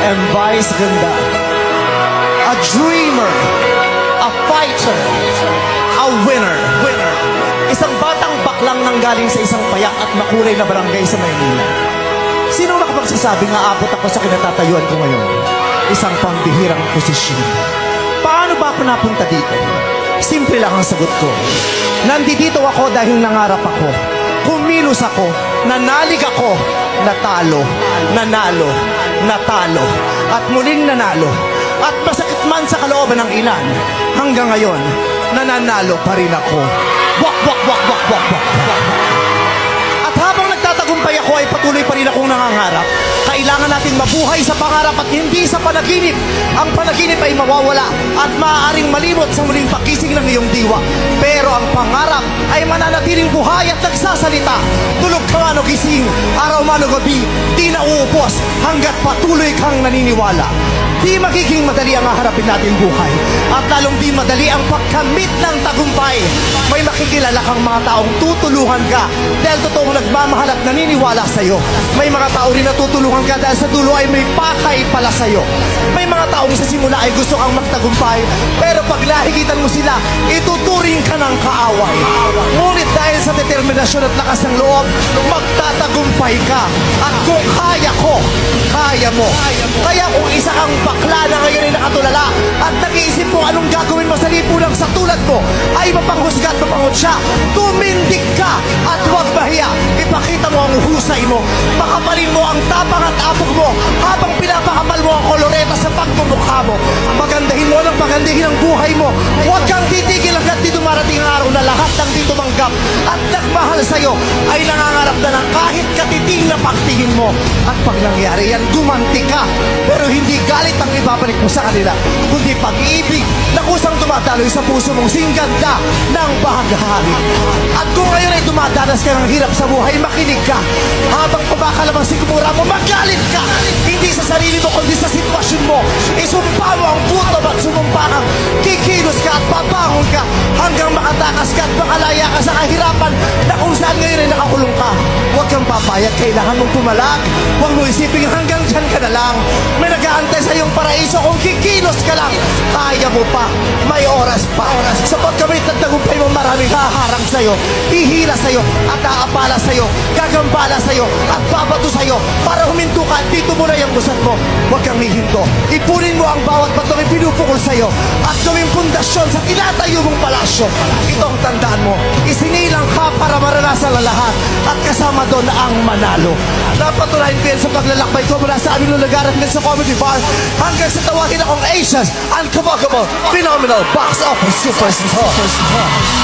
and Vice ganda. A dreamer, a fighter, a winner. Isang batang baklang nanggaling sa isang payak at makulay na barangay sa Maynila. Sino makapagsasabi nga abot ako sa kinatatayuan ko ngayon? Isang pambihirang posisyon. Paano ba ako napunta dito? Simple lang ang sagot ko. Nandito ako dahil nangarap ako. Kumilos ako, nanalig ako, natalo, nanalo, natalo, at muling nanalo. At masakit man sa kalooban ng ilan, hanggang ngayon, nananalo pa rin ako. Wak, wak, wak, wak, wak, wak, wak. At habang nagtatagumpay ako ay patuloy pa rin akong nangangarap. Kailangan natin mabuhay sa pangarap at hindi sa panaginip. Ang panaginip ay mawawala at maaaring malimot sa muling pagising ng iyong diwa. Pero ang pangarap ay mananatiling buhay at nagsasalita. Tulog ka man o gising, araw man o gabi, di na uupos hanggat patuloy kang naniniwala. Di magiging madali ang haharapin natin buhay at lalong di madali ang pagkamit ng tagumpay. May makikilala kang mga taong tutulungan ka dahil totoong nagmamahal at naniniwala sa'yo. May mga tao rin na tutulungan ka dahil sa dulo ay may pakay pala sa'yo. May mga taong sa simula ay gusto kang magtagumpay pero pag nahigitan mo sila, ituturing ka ng kaaway. Ngunit dahil sa determinasyon at lakas ng loob, magtatagumpay ka. At kung kaya ko, kaya mo. Kaya kung isa kang bakla na ngayon ay nakatulala at nag-iisip mo anong gagawin mo sa lipunang sa tulad mo ay mapanghusga at mapangutya, tumindig ka at huwag mahiya. Ipakita mo ang husay mo. Makapalin mo ang tapang at apog mo habang pinapakamal mo ang koloreta sa pagmumukha mo. Pagandahin mo ng pagandahin ang buhay mo. Huwag kang titigil hanggat di dumarating ang araw na lahat ng di tumanggap at nagmahal sa'yo ay nangangarap na ng kahit katiting na pagtingin mo. At pag nangyari yan, gumanti ka. Pero hindi galit ang ibabalik mo sa kanila, kundi pag-ibig na kusang dumadaloy sa puso mong singganda ng bahaghari. At kung ngayon ay dumadanas ka ng hirap sa buhay, makinig ka. Habang kumakalabang sigmura mo, magalit ka. Hindi sa sarili mo, kundi sa sitwasyon mo. Isumpa mo ang buto at sumumpa kang kikilos ka at babangon ka hanggang makatakas ka at makalaya ka sa kahirapan na kung saan ngayon ay nakakulong ka. Huwag kang papayag, kailangan mong pumalag. Huwag mo isipin hanggang dyan ka na lang. May nag-aantay sa iyong paraiso kung kikilos ka lang. Kaya mo pa, may oras pa. Sa pagkamit ng tagumpay mo, maraming haharang sa'yo, hihila sa'yo at aapala sa'yo, gagambala sa'yo at babato sa'yo para huminto ka at dito mo na yung busat mo. Huwag kang hihinto. Ipunin mo ang bawat batong ipinupukol sa'yo at gawing pundasyon sa tinatayo mong palasyo. Ito ang tandaan mo. Isinilang ka para maranasan ang lahat at kasama doon ang manalo. Napatunayan ko yan sa paglalakbay ko mula sa aming lulagaran sa comedy bar hanggang sa tawagin akong Asia's Uncoverable Phenomenal Box Office Superstar.